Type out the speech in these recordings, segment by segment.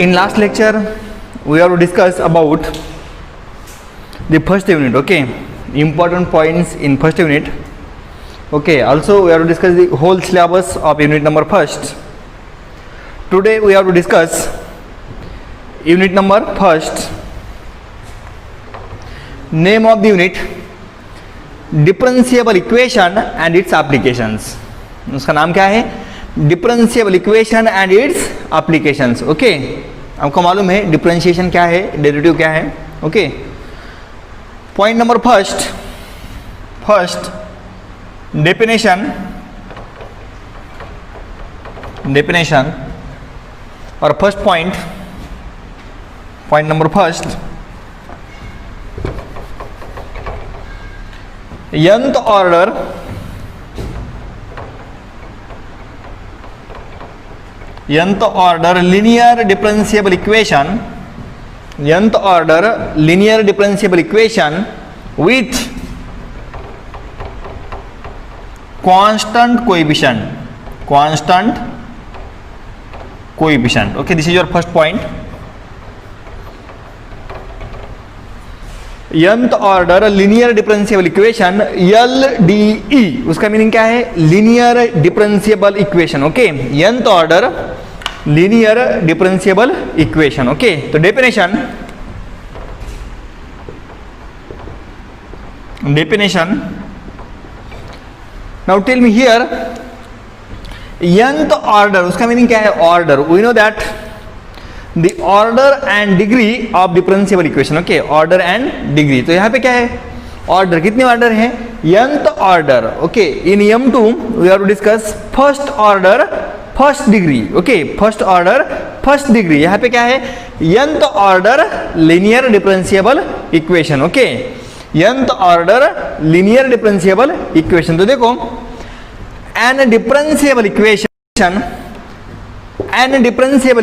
in last lecture we have to discuss about the first unit. Okay, important points in first unit. Okay, also we have to discuss the whole syllabus of unit number first. Today we have to discuss unit number first. Name of the unit, differentiable equation and its applications. उसका नाम क्या है? Differentiable equation and its applications. Okay, आपको मालूम है differentiation क्या है, derivative क्या है. Okay, point number first definition और first point number first, nth order linear differentiable equation, nth order linear differentiable equation with constant coefficient. Okay, this is your first point. nth order linear differentiable equation LDE, उसका meaning क्या है? linear differentiable equation. Okay, nth order linear differentiable equation. Okay, तो definition now tell me here nth order, उसका meaning क्या है? order. We know that the order and degree of differentiable equation. Okay, order and degree. तो यहाँ पे क्या है? order. कितने order हैं? nth order. Okay, in M2 we have to discuss first order first degree. Okay, first order first degree. यहाँ पे क्या है? nth order linear differentiable equation. Okay, nth order linear differentiable equation. तो देखो an differentiable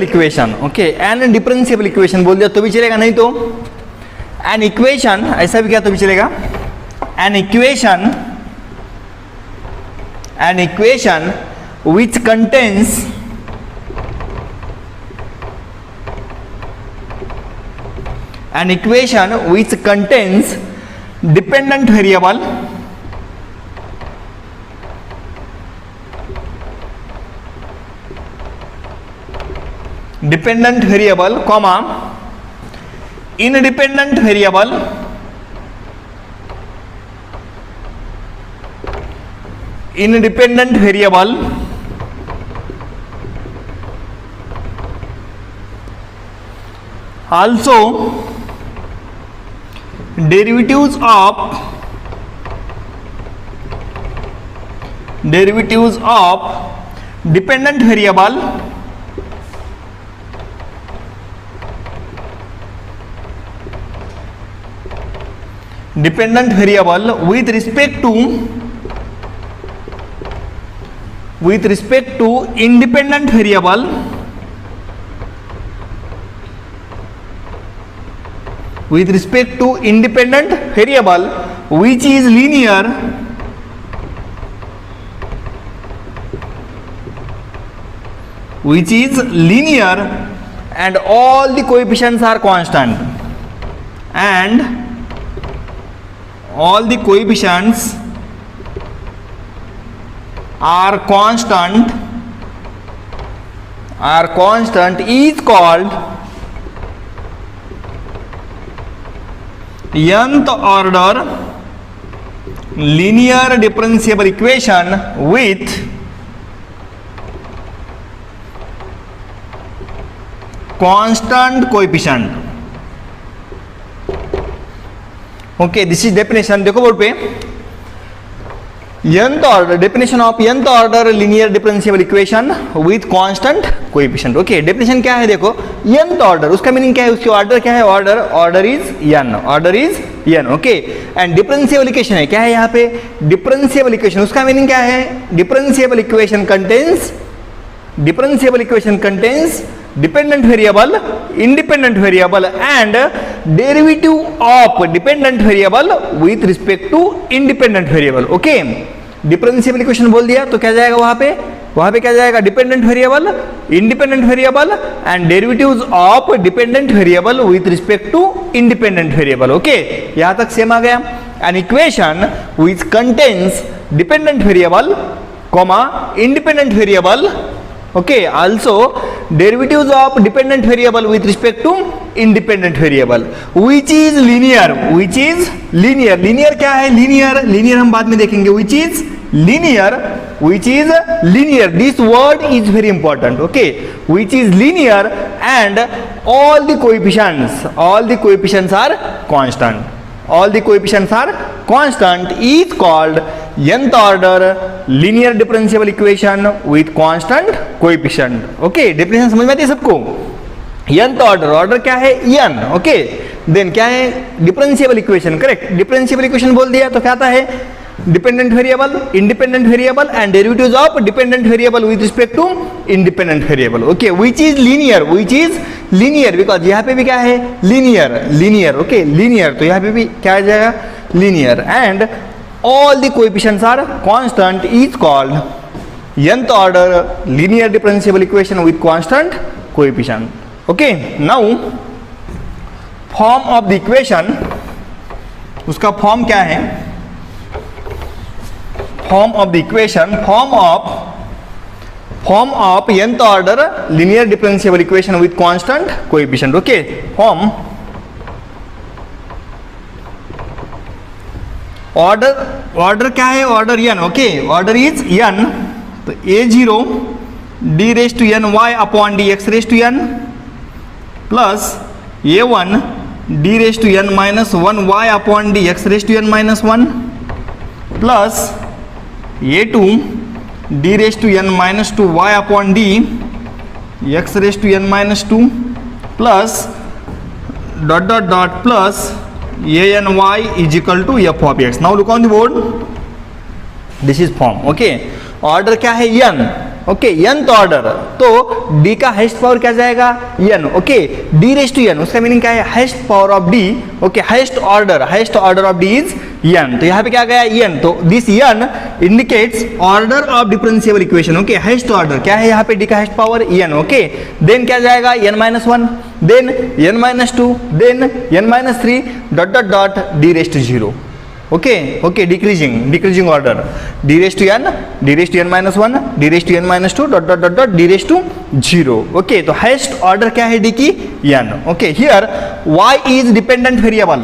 equation, okay, an differentiable equation बोल दिया तो भी चलेगा, नहीं तो एन इक्वेशन ऐसा भी क्या तो भी चलेगा. N equation which contains dependent variable comma independent variable also derivatives of dependent variable with respect to independent variable which is linear and all the coefficients are constant, is called nth order linear differentiable equation with constant coefficient. Okay, this is definition. देखो board पे nth order, definition of nth order linear differentiable equation with constant coefficient. Okay, definition क्या है? देखो nth order, उसका meaning क्या है? उसकी order क्या है? Order is n. Okay, and differentiable equation है क्या है? यहाँ पे डिफरेंशिएबल इक्वेशन, उसका मीनिंग क्या है? Differentiable equation contains dependent variable, independent variable and derivative of dependent variable with respect to independent variable. Okay, differentiable equation बोल दिया तो क्या जाएगा वहां पे? वहां पे क्या जाएगा, dependent variable, independent variable and derivatives of dependent variable with respect to independent variable. Okay, यहां तक सेम आ गया. An equation which contains dependent variable comma independent variable. Okay, also derivatives of dependent variable with respect to independent variable which is linear. Linear क्या है, linear हम बाद में देखेंगे. which is linear, this word is very important. Okay, which is linear and all the coefficients are constant. All the coefficients are constant is called nth order linear differentiable equation with constant coefficient. Okay, definition समझ में आती है सबको. nth order क्या है, n. Okay, then क्या है, differentiable equation. Correct, differentiable equation बोल दिया तो क्या आता है, dependent variable, independent variable and derivatives of dependent variable with respect to independent variable. Okay, which is linear because यहाँ पे भी क्या है, लीनियर. ओके, लीनियर, तो यहाँ पे भी क्या आ जाएगा, linear and all the coefficients are constant is called nth order linear differentiable equation with constant coefficient. Okay, now form of the equation, उसका फॉर्म क्या है, form of the equation, form of nth order linear differentiable equation with constant coefficient. Okay, form order क्या है, order n. Okay, order is n. तो a0 d raise to n y upon d x raise to n plus a1 d raise to n minus 1 y upon d x raise to n minus 1 plus a2 d raise to n minus 2 y upon d x raise to n minus 2 plus dot plus a n y is equal to f of x. Now look on the board. This is form. Okay, order क्या है, n. Okay, nth order, तो d का highest power क्या जाएगा, n. Okay, d raise to n, उसका meaning क्या है, highest power of d. Okay, highest order of d is n. तो यहाँ पे क्या गया, n. तो this n indicates order of differentiable equation. Okay, highest order क्या है, यहाँ पे d का highest power n. Okay, then क्या जाएगा, n minus 1, then n minus 2, then n minus 3 dot d raise to 0. Okay, decreasing order, d raise to n minus 1, d raise to n minus 2 dot d raise to 0. Okay, तो highest order क्या है, d की n. Okay, here y is dependent variable,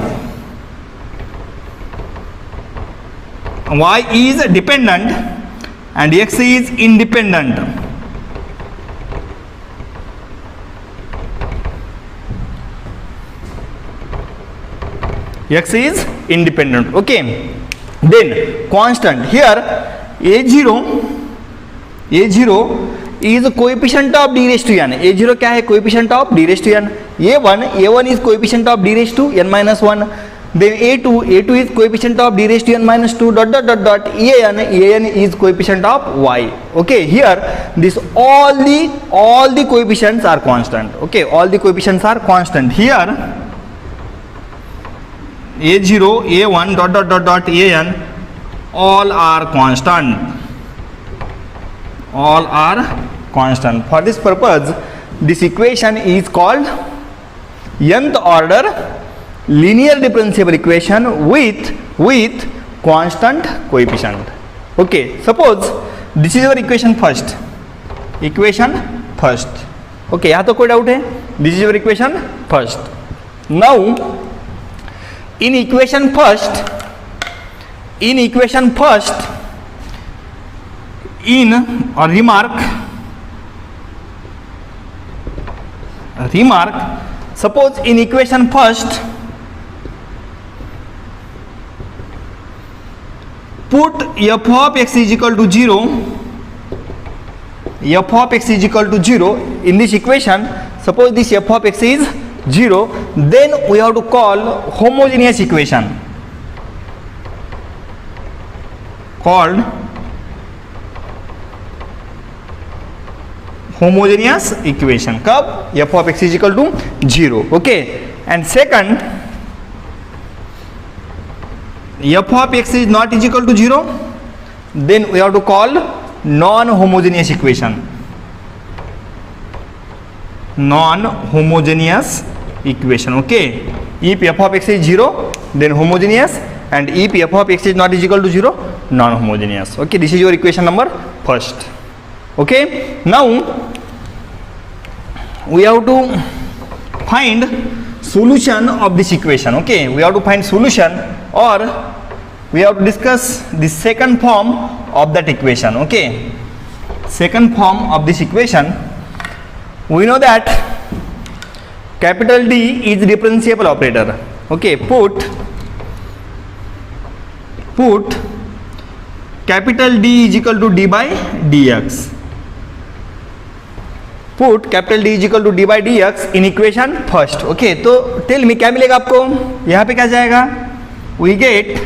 y is dependent and x is independent. X is independent. Okay, then constant, here a0 is coefficient of d raised to n. a0 क्या है, coefficient of d raised to n. a1 is coefficient of d raised to n minus 1. Then a2 is coefficient of d raised to n minus 2 dot an is coefficient of y. Okay, here this all the coefficients are constant. Okay, all the coefficients are constant. Here a0, a1 dot an all are constant. For this purpose this equation is called nth order linear differentiable equation with constant coefficient. Okay, suppose this is your equation first. Okay, यहाँ तो कोई doubt है, this is your equation first. Now in equation first in or remark, suppose in equation first put f of x is equal to 0, in this equation. Suppose this f of x is 0, then we have to call homogeneous equation, called homogeneous equation. कब, f of x is equal to 0. Okay, and second, f of x is not is equal to 0, then we have to call non homogeneous equation, non homogeneous equation. Okay, if f of x is 0 then homogeneous, and if f of x is not is equal to 0, non homogeneous. Okay, this is your equation number first. Okay, now we have to find solution of this equation. Okay, we have to find solution, or we have to discuss the second form of that equation. Okay, second form of this equation, we know that capital D is differentiable operator. Okay, put capital D is equal to d by dx. Put capital D is equal to d by dx in equation first. Okay, तो tell me क्या मिलेगा आपको, यहाँ पे क्या जाएगा, we get,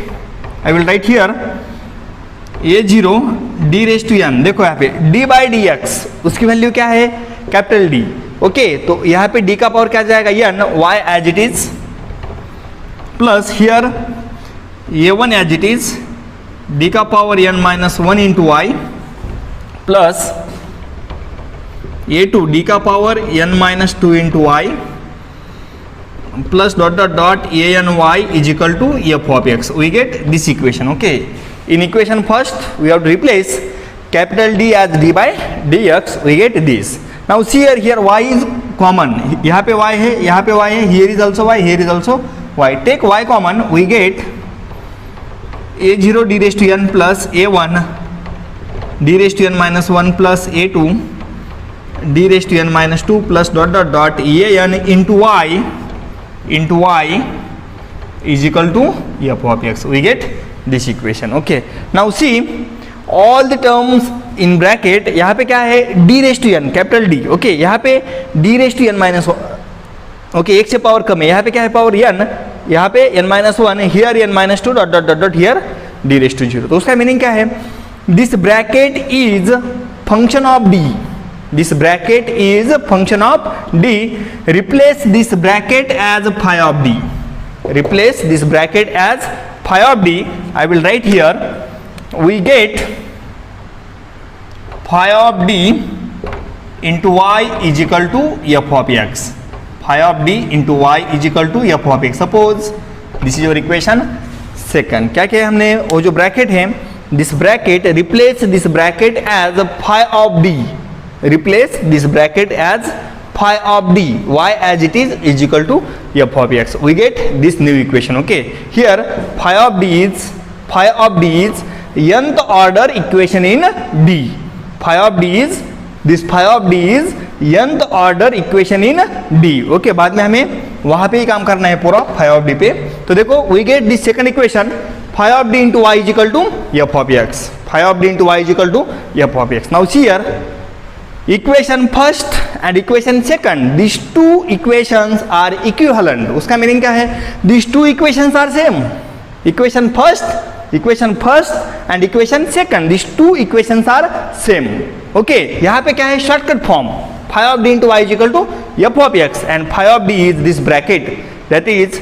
I will write here a0 d raised to n. देखो यहाँ पे d by dx उसकी वैल्यू क्या है, कैपिटल D. ओके, तो यहाँ पे d का पावर क्या जाएगा, n, y as it is, plus here a1 as it is, d का power n minus 1 into Y, plus a2 d का power n minus 2 into Y, plus dot dot dot a n y is equal to f of x. We get this equation. Okay, in equation first we have to replace capital D as d by dx. We get this. Now see here y is common. यहाँ पे y है, यहाँ पे y है, here is also y, here is also y. Take y common, we get a0 d raised to n plus a1 d raised to n minus 1 plus a2 d raised to n minus 2 plus dot dot dot an into y is equal to f of x. We get this equation. Okay. Now see all the terms in bracket, यहाँ पे क्या है, d raised to n, capital D. Okay, यहाँ पे d raised to n minus, okay, एक से power कम है, यहाँ पे क्या है, पावर n, यहाँ पे n minus 1, here n minus 2 dot dot dot dot here d raised to 0. तो उसका मीनिंग क्या है, this bracket is function of d, this bracket is function of d. Replace this bracket as phi of d, replace this bracket as phi of d. I will write here, we get phi of d into y is equal to f of x. Phi of d into y is equal to f of x. Suppose this is your equation second. क्या क्या हमने, वो जो bracket है, this bracket replace this bracket as phi of d, replace this bracket as phi of d, y as it is equal to f of x. We get this new equation. Okay, here phi of d is nth order equation in d. Phi of d is, this phi of d is nth order equation in d. Okay, बाद में हमें वहां पे ही काम करना है पूरा phi of d पे. तो देखो, we get this second equation, phi of d into y is equal to f of x. Phi of d into y is equal to f of x. Now see here, equation first and equation second, these two equations are equivalent. उसका meaning क्या है, these two equations are same. Equation first and equation second, these two equations are same. Okay, यहाँ पे क्या है, shortcut form, phi of d into y is equal to f of x, and phi of d is this bracket, that is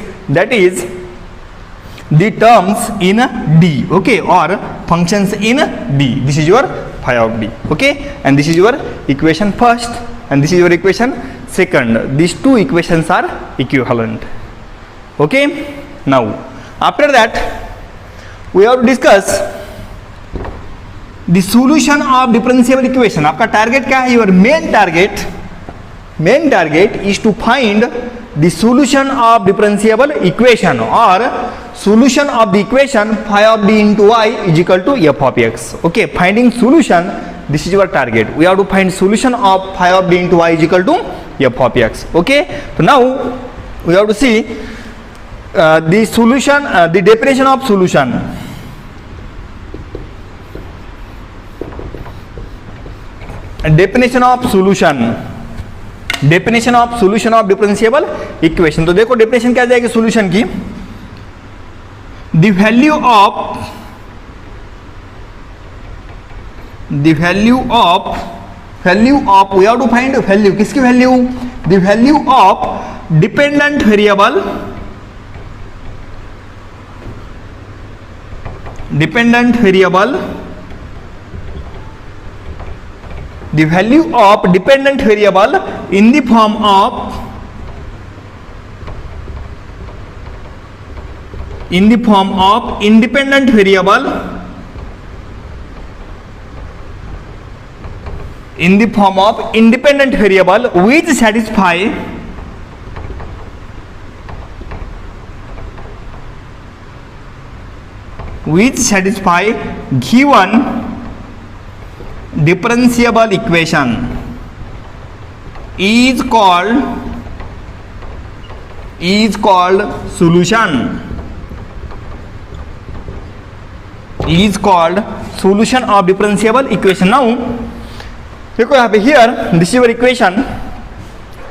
the terms in d. Okay, or functions in d. This is your phi of d. Okay, and this is your equation first and this is your equation second. These two equations are equivalent. Okay, now after that we have to discuss the solution of differentiable equation. आपका target क्या है, your main target is to find the solution of differentiable equation, or solution of the equation phi of d into y is equal to f of x. Okay, finding solution, this is your target. We have to find solution of phi of d into y is equal to f of x. Okay, so now we have to see the solution, the definition of solution. Definition of solution of differentiable equation. तो देखो definition क्या जाएगी solution की, the value of we have to find value, किसकी value, the value of dependent variable the value of dependent variable in the form of independent variable which satisfy given differentiable equation is called solution. Is called solution of differentiable equation. Now देखो यहाँ पे here this is your equation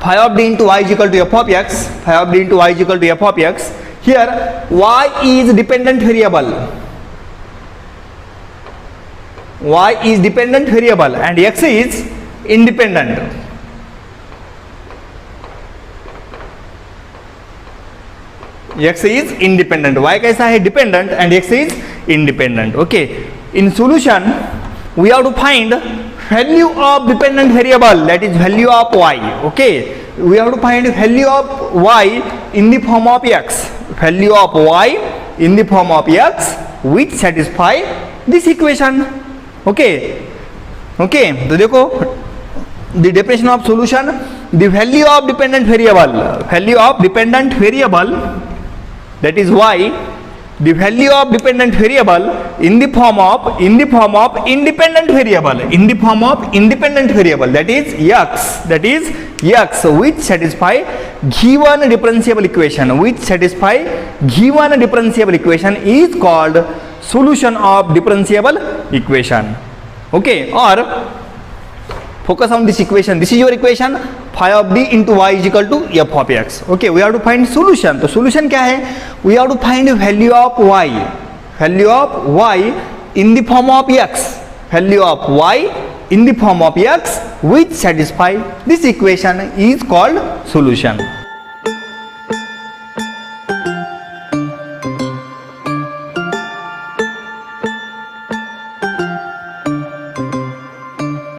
phi of d into y is equal to f of x. Phi of d into y is equal to f of x. Here y is dependent variable. Y is dependent variable and x is independent. X is independent. Y कैसा है? Dependent and x is independent. Okay. In solution, we have to find value of dependent variable, that is value of y. Okay. We have to find value of y in the form of x. Value of y in the form of x which satisfy this equation. Okay. Okay. तो देखो the definition of solution, the value of dependent variable, that is y, the value of dependent variable in the form of independent variable, that is x which satisfy given differentiable equation is called solution of differentiable equation. Okay. Or focus on this equation. This is your equation phi of d into y is equal to f of x. Okay, we have to find solution. तो solution क्या है? We have to find value of y in the form of x. Value of y in the form of x which satisfy this equation is called solution.